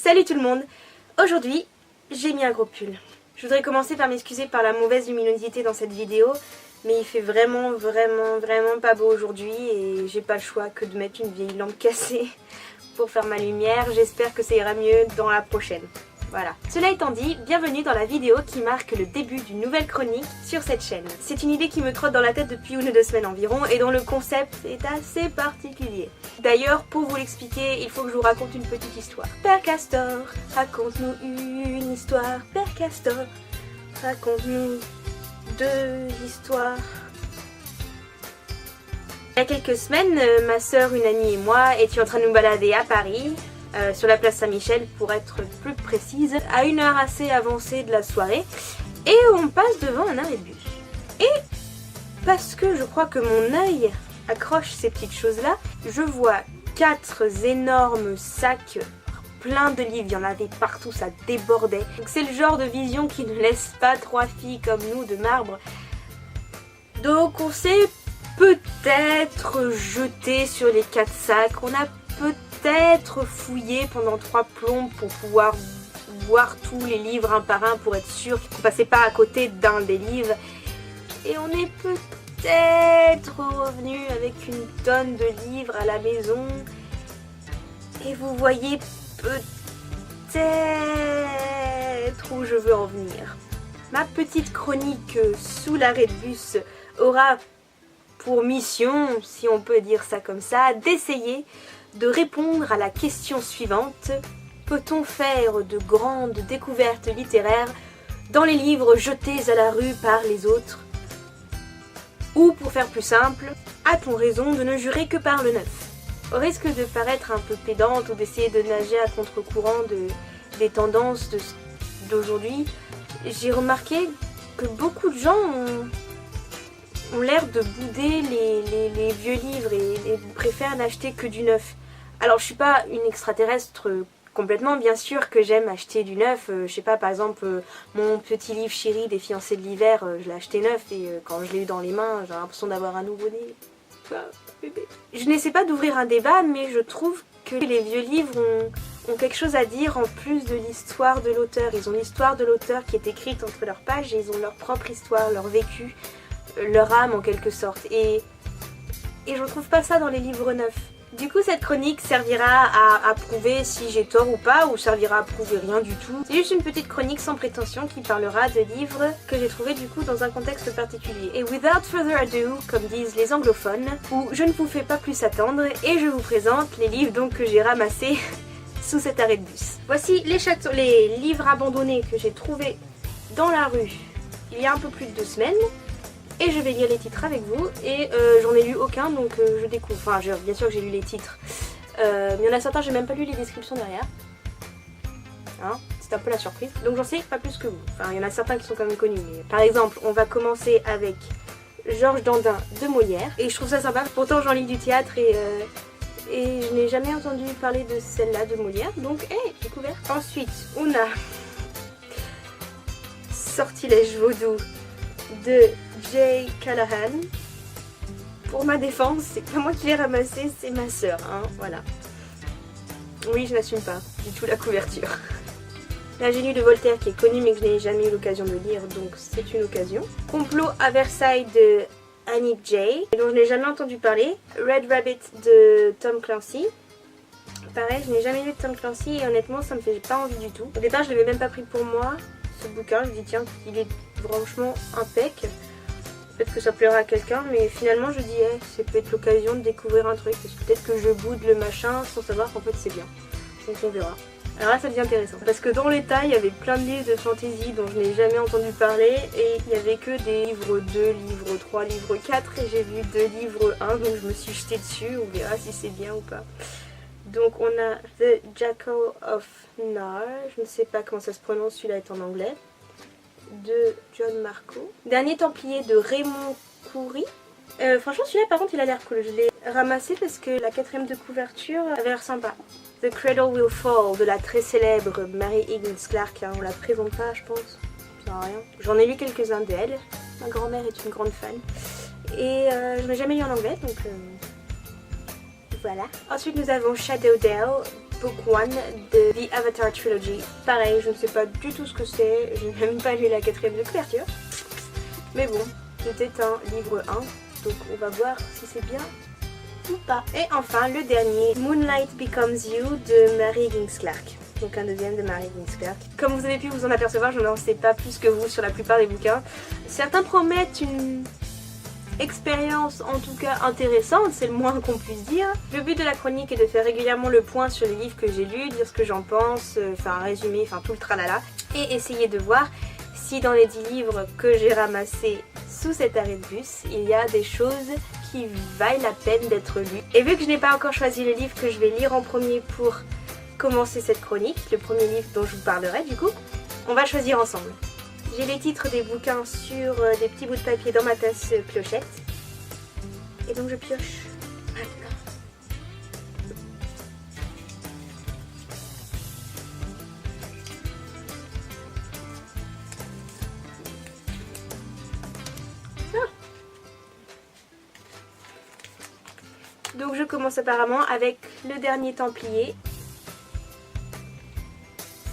Salut tout le monde. Aujourd'hui, j'ai mis un gros pull. Je voudrais commencer par m'excuser par la mauvaise luminosité dans cette vidéo, mais il fait vraiment pas beau aujourd'hui et j'ai pas le choix que de mettre une vieille lampe cassée pour faire ma lumière. J'espère que ça ira mieux dans la prochaine. Voilà. Cela étant dit, bienvenue dans la vidéo qui marque le début d'une nouvelle chronique sur cette chaîne. C'est une idée qui me trotte dans la tête depuis 1 ou 2 semaines environ et dont le concept est assez particulier. D'ailleurs, pour vous l'expliquer, il faut que je vous raconte une petite histoire. Père Castor, raconte-nous une histoire. Père Castor, raconte-nous 2 histoires. Il y a quelques semaines, ma soeur, une amie et moi étions en train de nous balader à Paris. Sur la place Saint-Michel pour être plus précise, à une heure assez avancée de la soirée, et on passe devant un arrêt de bus. Et parce que je crois que mon œil accroche ces petites choses-là, je vois 4 énormes sacs pleins de livres, il y en avait partout, ça débordait. Donc c'est le genre de vision qui ne laisse pas 3 filles comme nous de marbre. Donc on s'est peut-être jeté sur les 4 sacs, on a peut-être fouillé pendant 3 plombs pour pouvoir voir tous les livres un par un pour être sûr qu'on passait pas à côté d'un des livres. Et on est peut-être revenu avec une tonne de livres à la maison. Et vous voyez peut-être où je veux en venir. Ma petite chronique sous l'arrêt de bus aura pour mission, si on peut dire ça comme ça, d'essayer de répondre à la question suivante: peut-on faire de grandes découvertes littéraires dans les livres jetés à la rue par les autres? Ou pour faire plus simple, a-t-on raison de ne jurer que par le neuf? Au risque de paraître un peu pédante ou d'essayer de nager à contre-courant des tendances d'aujourd'hui, j'ai remarqué que beaucoup de gens ont l'air de bouder les vieux livres et préfèrent n'acheter que du neuf. Alors je suis pas une extraterrestre complètement, bien sûr que j'aime acheter du neuf. Je sais pas, par exemple mon petit livre Chéri des fiancés de l'hiver, je l'ai acheté neuf et quand je l'ai eu dans les mains, j'ai l'impression d'avoir un nouveau-né. Je n'essaie pas d'ouvrir un débat, mais je trouve que les vieux livres ont quelque chose à dire en plus de l'histoire de l'auteur. Ils ont l'histoire de l'auteur qui est écrite entre leurs pages et ils ont leur propre histoire, leur vécu, leur âme en quelque sorte, et je retrouve pas ça dans les livres neufs. Du coup cette chronique servira à prouver si j'ai tort ou pas, ou servira à prouver rien du tout. C'est juste une petite chronique sans prétention qui parlera de livres que j'ai trouvé du coup dans un contexte particulier. Et without further ado, comme disent les anglophones, où je ne vous fais pas plus attendre et je vous présente les livres donc que j'ai ramassés sous cet arrêt de bus. Voici les livres abandonnés que j'ai trouvés dans la rue il y a un peu plus de 2 semaines. Et je vais lire les titres avec vous, et j'en ai lu aucun, donc je découvre. Enfin, bien sûr que j'ai lu les titres, mais il y en a certains, j'ai même pas lu les descriptions derrière. Hein, c'est un peu la surprise. Donc j'en sais pas plus que vous. Enfin, il y en a certains qui sont quand même connus. Mais... Par exemple, on va commencer avec Georges Dandin de Molière, et je trouve ça sympa. Pourtant, j'en lis du théâtre et je n'ai jamais entendu parler de celle-là de Molière, donc hey, découvert. Ensuite, on a Sortilège vaudou de Jay Callahan. Pour ma défense, c'est pas moi qui l'ai ramassé, c'est ma soeur, hein, voilà. Oui, je n'assume pas du tout la couverture. L'ingénu de Voltaire qui est connu mais que je n'ai jamais eu l'occasion de lire, donc c'est une occasion. Complot à Versailles de Annick Jay, dont je n'ai jamais entendu parler. Red Rabbit de Tom Clancy. Pareil, je n'ai jamais lu de Tom Clancy et honnêtement ça me fait pas envie du tout. Au départ je l'avais même pas pris pour moi, ce bouquin, je me dis tiens, il est franchement impec. Peut-être que ça plaira à quelqu'un, mais finalement je dis hey, c'est peut-être l'occasion de découvrir un truc, parce que peut-être que je boude le machin sans savoir qu'en fait c'est bien. Donc on verra. Alors là ça devient intéressant, parce que dans les tas il y avait plein de livres de fantasy dont je n'ai jamais entendu parler, et il n'y avait que des livres 2, livres 3, livres 4, et j'ai vu 2 livres 1, donc je me suis jetée dessus, on verra si c'est bien ou pas. Donc on a The Jackal of Nar, je ne sais pas comment ça se prononce, celui-là est en anglais, de John Marco. Dernier Templier de Raymond Coury. Franchement celui-là par contre il a l'air cool, je l'ai ramassé parce que la 4e de couverture avait l'air sympa. The Cradle Will Fall de la très célèbre Mary Higgins Clark, hein, on la présente pas je pense, ça sert à rien. J'en ai lu quelques-uns d'elle, ma grand-mère est une grande fan. Et je n'ai jamais lu en anglais donc voilà. Ensuite nous avons Shadow Dell Book 1 de The Avatar Trilogy. Pareil, je ne sais pas du tout ce que c'est, je n'ai même pas lu la 4e de couverture. Mais bon, c'était un livre 1, donc on va voir si c'est bien ou pas. Et enfin, le dernier, Moonlight Becomes You de Mary Higgins Clark. Donc un deuxième de Mary Higgins Clark. Comme vous avez pu vous en apercevoir, je n'en sais pas plus que vous sur la plupart des bouquins. Certains promettent une expérience en tout cas intéressante, c'est le moins qu'on puisse dire. Le but de la chronique est de faire régulièrement le point sur les livres que j'ai lus, dire ce que j'en pense, faire un résumé, enfin tout le tralala, et essayer de voir si dans les 10 livres que j'ai ramassés sous cet arrêt de bus, il y a des choses qui valent la peine d'être lues. Et vu que je n'ai pas encore choisi le livre que je vais lire en premier pour commencer cette chronique, le premier livre dont je vous parlerai du coup, on va choisir ensemble. J'ai les titres des bouquins sur des petits bouts de papier dans ma tasse clochette. Et donc je pioche maintenant. Donc je commence apparemment avec le dernier Templier.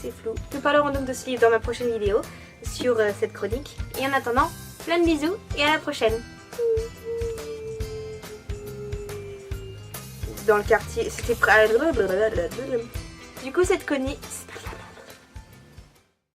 C'est flou. Nous parlerons donc de ce livre dans ma prochaine vidéo sur cette chronique. Et en attendant, plein de bisous et à la prochaine. Dans le quartier, c'était... Du coup cette chronique...